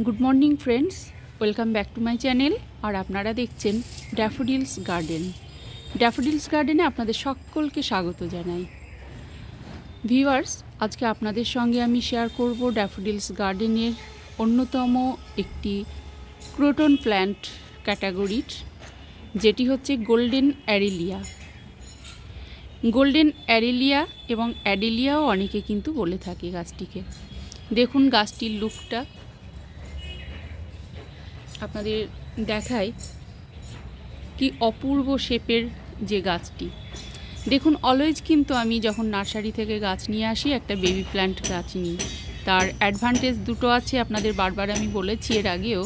Good morning friends, welcome back to my channel. আর আপনারা দেখছেন ড্যাফোডিলস গার্ডেন। ড্যাফোডিলস গার্ডেনে আপনাদের সকলকে স্বাগত জানাই। ভিউয়ার্স, আজকে আপনাদের সঙ্গে আমি শেয়ার করব ড্যাফোডিলস গার্ডেনের অন্যতম একটি ক্রোটন প্ল্যান্ট ক্যাটাগরির, যেটি হচ্ছে গোল্ডেন অ্যারিলিয়া। গোল্ডেন অ্যারিলিয়া এবং অ্যাডিলিয়াও অনেকে কিন্তু বলে থাকে গাছটিকে। দেখুন গাছটির লুকটা আপনাদের দেখায়, কি অপূর্ব শেপের যে গাছটি। দেখুন, অলওয়েজ কিন্তু আমি যখন নার্সারি থেকে গাছ নিয়ে আসি একটা বেবি প্ল্যান্ট গাছ নিই। তার অ্যাডভান্টেজ দুটো আছে, আপনাদের বারবার আমি বলেছি এর আগেও,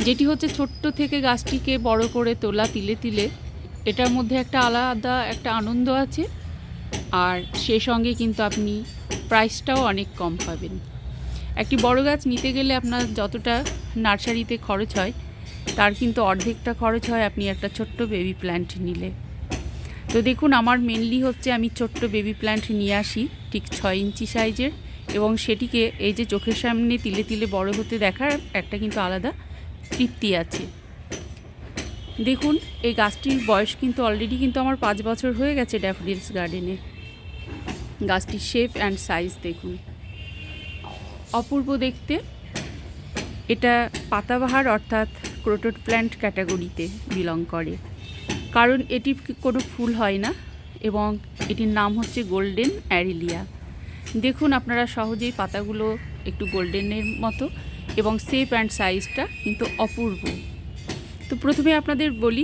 যেটি হচ্ছে ছোট্ট থেকে গাছটিকে বড় করে তোলা তিলে তিলে, এটার মধ্যে একটা আলাদা একটা আনন্দ আছে। আর সেই সঙ্গে কিন্তু আপনি প্রাইসটাও অনেক কম পাবেন। একটি বড় গাছ নিতে গেলে আপনার যতটা নার্সারিতে খরচ হয় তার কিন্তু অর্ধেকটা খরচ হয় আপনি একটা ছোট্ট বেবি প্ল্যান্ট নিলে। তো দেখুন, আমার মেনলি হচ্ছে আমি ছোট্ট বেবি প্ল্যান্ট নিয়ে আসি ঠিক 6 ইঞ্চি সাইজের, এবং সেটিকে এই যে চোখের সামনে তিলে তিলে বড় হতে দেখার একটা কিন্তু আলাদা তৃপ্তি আছে। দেখুন, এই গাছটির বয়স কিন্তু অলরেডি কিন্তু আমার 5 বছর হয়ে গেছে ড্যাফোডিলস গার্ডেনে। গাছটির শেপ অ্যান্ড সাইজ দেখুন, অপূর্ব দেখতে। এটা পাতাবাহার অর্থাৎ ক্রোটন প্ল্যান্ট ক্যাটাগরিতে বিলং করে, কারণ এটি কোনো ফুল হয় না, এবং এটির নাম হচ্ছে গোল্ডেন অ্যারিলিয়া। দেখুন, আপনারা সহজেই পাতাগুলো একটু গোল্ডেনের মতো, এবং শেপ অ্যান্ড সাইজটা কিন্তু অপূর্ব। তো প্রথমে আপনাদের বলি,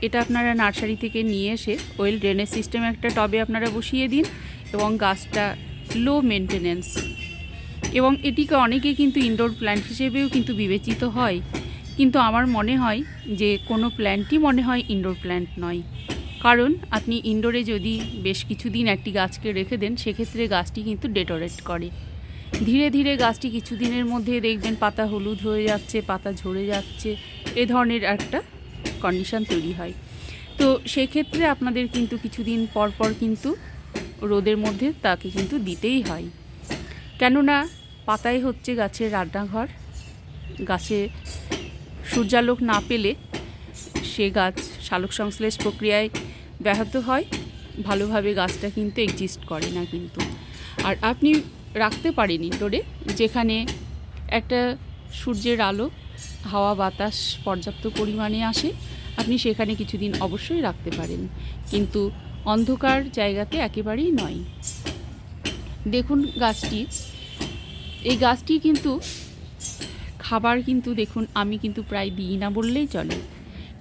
এটা আপনারা নার্সারি থেকে নিয়ে এসে ওয়েল ড্রেনেজ সিস্টেমে একটা টবে আপনারা বসিয়ে দিন, এবং গাছটা লো মেনটেনেন্স, এবং এটিকে অনেকে কিন্তু ইনডোর প্ল্যান্ট হিসেবেও কিন্তু বিবেচিত হয়। কিন্তু আমার মনে হয় যে কোনো প্ল্যান্টই মনে হয় ইনডোর প্ল্যান্ট নয়, কারণ আপনি ইনডোরে যদি বেশ কিছুদিন একটি গাছকে রেখে দেন, সেক্ষেত্রে গাছটি কিন্তু ডেটোরেট করে। ধীরে ধীরে গাছটি কিছুদিনের মধ্যে দেখবেন পাতা হলুদ হয়ে যাচ্ছে, পাতা ঝরে যাচ্ছে, এ ধরনের একটা কন্ডিশন তৈরি হয়। তো সেক্ষেত্রে আপনাদের কিন্তু কিছুদিন পর পর কিন্তু রোদের মধ্যে তাকে কিন্তু দিতেই হয়, কেননা পাতাই হচ্ছে গাছের রান্নাঘর। গাছে সূর্যালোক না পেলে সে গাছ সালোক সংশ্লেষ প্রক্রিয়ায় ব্যাহত হয়, ভালোভাবে গাছটা কিন্তু এক্সিস্ট করে না কিন্তু। আর আপনি রাখতে পারেন ইনডোরে, যেখানে একটা সূর্যের আলো, হাওয়া বাতাস পর্যাপ্ত পরিমাণে আসে, আপনি সেখানে কিছুদিন অবশ্যই রাখতে পারেন, কিন্তু অন্ধকার জায়গাতে একেবারেই নয়। দেখুন গাছটি, এই গাছটি কিন্তু খাবার কিন্তু দেখুন আমি কিন্তু প্রায় দিই না বললেই চলে,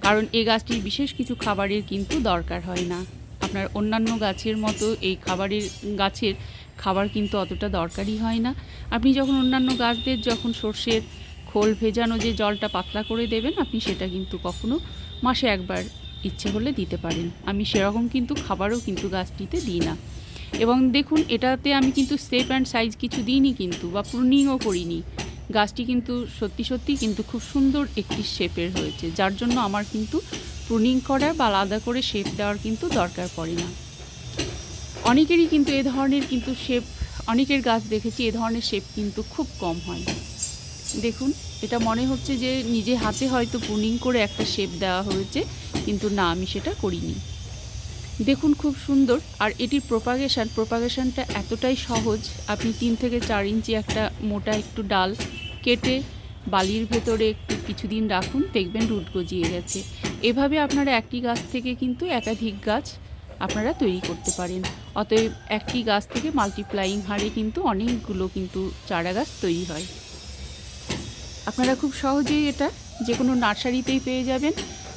কারণ এই গাছটির বিশেষ কিছু খাবারের কিন্তু দরকার হয় না। আপনার অন্যান্য গাছের মতো এই গাছের খাবার কিন্তু অতটা দরকারই হয় না। আপনি যখন অন্যান্য গাছদের যখন সর্ষের খোল ভেজানো যে জলটা পাতলা করে দেবেন, আপনি সেটা কিন্তু কখনো মাসে একবার ইচ্ছে হলে দিতে পারেন। আমি সেরকম কিন্তু খাবারও কিন্তু গাছটিতে দিই না। এবং দেখুন, এটাতে আমি কিন্তু শেপ অ্যান্ড সাইজ কিছু দিইনি কিন্তু, বা প্রুনিংও করিনি। গাছটি কিন্তু সত্যি সত্যি কিন্তু খুব সুন্দর একটি শেপের হয়েছে, যার জন্য আমার কিন্তু প্রুনিং করা বা আলাদা করে শেপ দেওয়ার কিন্তু দরকার পড়ে না। অনেকেরই কিন্তু এ ধরনের কিন্তু শেপ, অনেকের গাছ দেখেছি এ ধরনের শেপ কিন্তু খুব কম হয়। দেখুন, এটা মনে হচ্ছে যে নিজে হাতে হয়তো প্রুনিং করে একটা শেপ দেওয়া হয়েছে, কিন্তু না, আমি সেটা করিনি। দেখুন খুব সুন্দর। আর এটির প্রোপাগেশনটা এতটাই সহজ, আপনি 3 থেকে 4 ইঞ্চি একটা মোটা একটু ডাল কেটে বালির ভেতরে একটু কিছুদিন রাখুন, দেখবেন রুট গজিয়ে গেছে। এভাবে আপনারা একটি গাছ থেকে কিন্তু একাধিক গাছ আপনারা তৈরি করতে পারেন। অতএব একটি গাছ থেকে মাল্টিপ্লাইং হারে কিন্তু অনেকগুলো কিন্তু চারা গাছ তৈরি হয়। আপনারা খুব সহজেই এটা যে কোনো নার্সারিতেই পেয়ে যাবেন,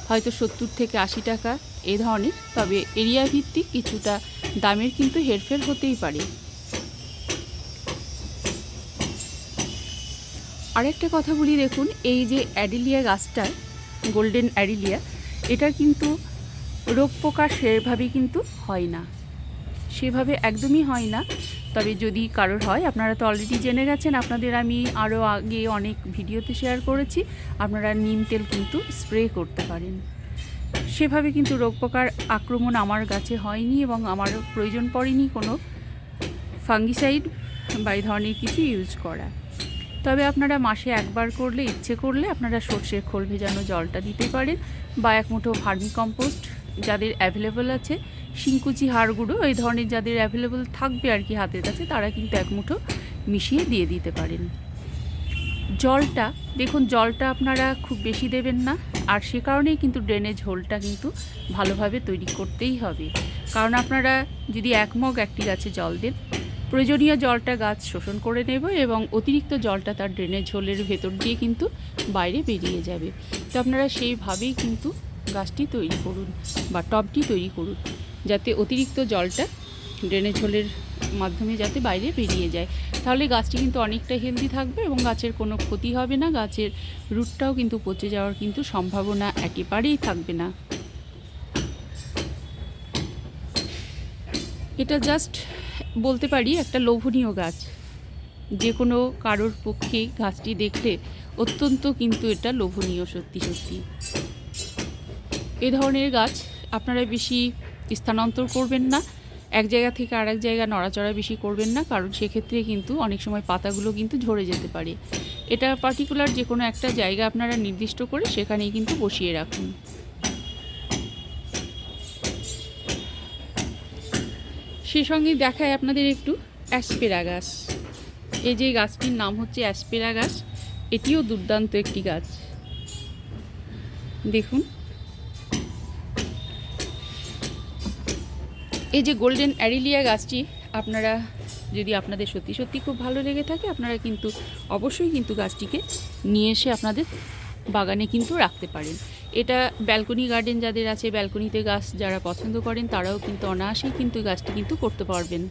হয়তো 70 থেকে 80 টাকা এ ধরনের, তবে এরিয়া ভিত্তিক কিছুটা দামের কিন্তু হেরফের হতেই পারে। আরেকটা কথা বলি, দেখুন এই যে অ্যাডিলিয়া গাছটা, গোল্ডেন অ্যাডিলিয়া, এটা কিন্তু রোগ পোকা সেভাবে কিন্তু হয় না, সেভাবে একদমই হয় না। তবে যদি কারোর হয়, আপনারা তো অলরেডি জেনে গেছেন, আপনাদের আমি আরও আগে অনেক ভিডিওতে শেয়ার করেছি, আপনারা নিম তেল কিন্তু স্প্রে করতে পারেন। সেভাবে কিন্তু রোগ পোকার আক্রমণ আমার গাছে হয়নি, এবং আমারও প্রয়োজন পড়েনি কোনো ফাঙ্গিসাইড বা এই ধরনের কিছু ইউজ করা। তবে আপনারা মাসে একবার করলে, ইচ্ছে করলে আপনারা সর্ষের খোল ভেজানো জলটা দিতে পারেন, বা এক মুঠো ভার্মি কম্পোস্ট যাদের অ্যাভেলেবল আছে, শিংকুচি হাড় গুঁড়ো এই ধরনের যাদের অ্যাভেলেবল থাকবে আর কি হাতের কাছে, তারা কিন্তু এক মুঠো মিশিয়ে দিয়ে দিতে পারেন। জলটা দেখুন, জলটা আপনারা খুব বেশি দেবেন না, আর সে কারণেই কিন্তু ড্রেনেজ হোলটা কিন্তু ভালোভাবে তৈরি করতেই হবে। কারণ আপনারা যদি 1 মগ একটি গাছে জল দেন, প্রয়োজনীয় জলটা গাছ শোষণ করে নেবে এবং অতিরিক্ত জলটা তার ড্রেনেজ হোলের ভেতর দিয়ে কিন্তু বাইরে বেরিয়ে যাবে। তো আপনারা সেইভাবেই কিন্তু গাছটি তৈরি করুন বা টবটি তৈরি করুন, যাতে অতিরিক্ত জলটা ড্রেনেজ হোলের মাধ্যমে যাতে বাইরে বেরিয়ে যায়। তাহলে গাছটি কিন্তু অনেকটা হেলদি থাকবে এবং গাছের কোনো ক্ষতি হবে না, গাছের রুটটাও কিন্তু পচে যাওয়ার কিন্তু সম্ভাবনা একেবারেই থাকবে না। এটা জাস্ট বলতে পারি একটা লোভনীয় গাছ, যে কোনো কারোর পক্ষে গাছটি দেখলে অত্যন্ত কিন্তু এটা লোভনীয়। সত্যি সত্যি এ ধরনের গাছ আপনারা বেশি স্থানান্তর করবেন না, এক জায়গা থেকে আরেক জায়গা নড়াচড়া বেশি করবেন না, কারণ সেক্ষেত্রে কিন্তু অনেক সময় পাতাগুলো কিন্তু ঝরে যেতে পারে। এটা পার্টিকুলার যে কোনো একটা জায়গা আপনারা নির্দিষ্ট করে সেখানেই কিন্তু বসিয়ে রাখুন। সেই সঙ্গে দেখায় আপনাদের একটু অ্যাসপেরাগাস। এই যে গাছটির নাম হচ্ছে অ্যাসপেরাগাস, এটিও দুর্দান্ত একটি গাছ। দেখুন, এই যে গোল্ডেন অ্যারিলিয়া গাছটি আপনারা যদি আপনাদের সত্যি সত্যি খুব ভালো লেগে থাকে, আপনারা কিন্তু অবশ্যই কিন্তু গাছটিকে নিয়ে এসে আপনাদের বাগানে কিন্তু রাখতে পারেন। এটা ব্যালকনি গার্ডেন যাদের আছে, ব্যালকনিতে গাছ যারা পছন্দ করেন, তারাও কিন্তু অনায়াসেই কিন্তু গাছটি কিন্তু করতে পারবেন।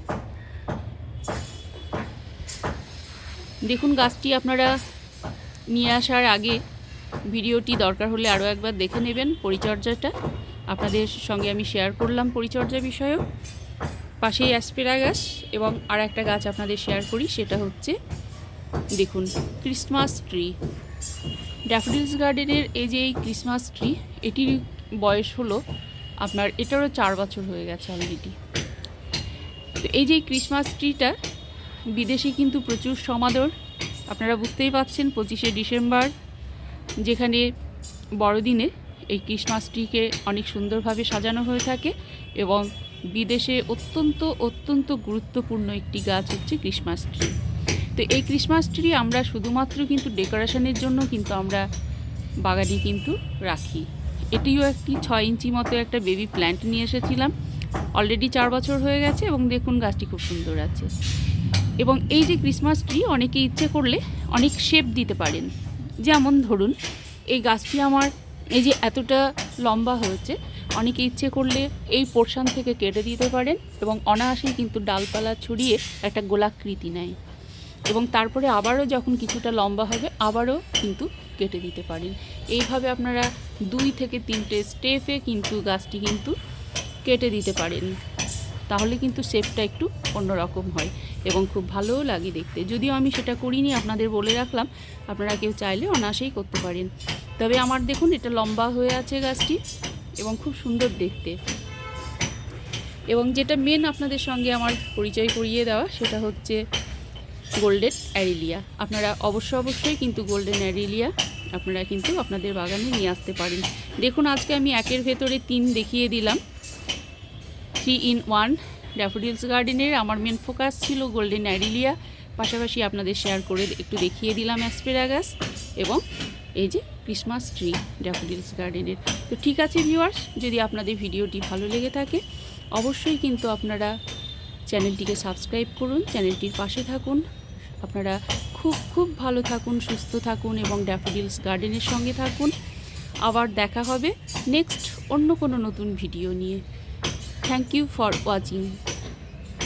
দেখুন, গাছটি আপনারা নিয়ে আসার আগে ভিডিওটি দরকার হলে আরও একবার দেখে নেবেন। পরিচর্যাটা আপনাদের সঙ্গে আমি শেয়ার করলাম, পরিচর্যা বিষয়েও। পাশেই অ্যাসপেরাগাস এবং আর একটা গাছ আপনাদের শেয়ার করি, সেটা হচ্ছে দেখুন ক্রিসমাস ট্রি। ড্যাফোডিলস গার্ডেনের এই যে এই ক্রিসমাস ট্রি, এটির বয়স হলো আপনার, এটারও 4 বছর হয়ে গেছে অলরেডি। তো এই যে ক্রিসমাস ট্রিটা বিদেশে কিন্তু প্রচুর সমাদর, আপনারা বুঝতেই পাচ্ছেন। 25শে ডিসেম্বর যেখানে বড়দিনে এই ক্রিসমাস ট্রিকে অনেক সুন্দরভাবে সাজানো হয়ে থাকে, এবং বিদেশে অত্যন্ত অত্যন্ত গুরুত্বপূর্ণ একটি গাছ হচ্ছে ক্রিসমাস ট্রি। তো এই ক্রিসমাস ট্রি আমরা শুধুমাত্র কিন্তু ডেকোরেশনের জন্য কিন্তু আমরা বাগানে কিন্তু রাখি। এটিও একটি 6 ইঞ্চি মতো একটা বেবি প্ল্যান্ট নিয়ে এসেছিলাম, অলরেডি 4 বছর হয়ে গেছে এবং দেখুন গাছটি খুব সুন্দর আছে। এবং এই যে ক্রিসমাস ট্রি অনেকে ইচ্ছে করলে অনেক শেপ দিতে পারেন। যেমন ধরুন এই গাছটি আমার এই যে এতটা লম্বা হয়েছে, অনেকে ইচ্ছে করলে এই পোর্শন থেকে কেটে দিতে পারেন এবং অনায়াসেই কিন্তু ডালপালা ছড়িয়ে একটা গোলাকৃতি নেয়, এবং তারপরে আবারও যখন কিছুটা লম্বা হবে আবারও কিন্তু কেটে দিতে পারেন। এইভাবে আপনারা 2 থেকে 3টে স্টেপে কিন্তু গাছটি কিন্তু কেটে দিতে পারেন, তাহলে কিন্তু শেপটা একটু অন্যরকম হয় এবং খুব ভালোও লাগে দেখতে। যদিও আমি সেটা করিনি, আপনাদের বলে রাখলাম, আপনারা কেউ চাইলে অনায়াসেই করতে পারেন। তবে আমার দেখুন এটা লম্বা হয়ে আছে গাছটি এবং খুব সুন্দর দেখতে। এবং যেটা মেন আপনাদের সঙ্গে আমার পরিচয় করিয়ে দেওয়া, সেটা হচ্ছে গোল্ডেন অ্যারিলিয়া। আপনারা অবশ্যই কিন্তু গোল্ডেন অ্যারিলিয়া আপনারা কিন্তু আপনাদের বাগানে নিয়ে আসতে পারেন। দেখুন আজকে আমি 1-এর ভেতরে 3 দেখিয়ে দিলাম, 3 in 1 ড্যাফোডিলস গার্ডেনের। আমার মেন ফোকাস ছিল গোল্ডেন অ্যারিলিয়া, পাশাপাশি আপনাদের শেয়ার করে একটু দেখিয়ে দিলাম অ্যাসপেরাগাস এবং এই যে ক্রিসমাস ট্রি ড্যাফোডিলস গার্ডেনের। তো ঠিক আছে ভিউয়ার্স, যদি আপনাদের ভিডিওটি ভালো লেগে থাকে অবশ্যই কিন্তু আপনারা চ্যানেলটিকে সাবস্ক্রাইব করুন, চ্যানেলটির পাশে থাকুন। আপনারা খুব ভালো থাকুন, সুস্থ থাকুন এবং ড্যাফোডিলস গার্ডেনের সঙ্গে থাকুন। আবার দেখা হবে নেক্সট অন্য কোনো নতুন ভিডিও নিয়ে। Thank you for watching.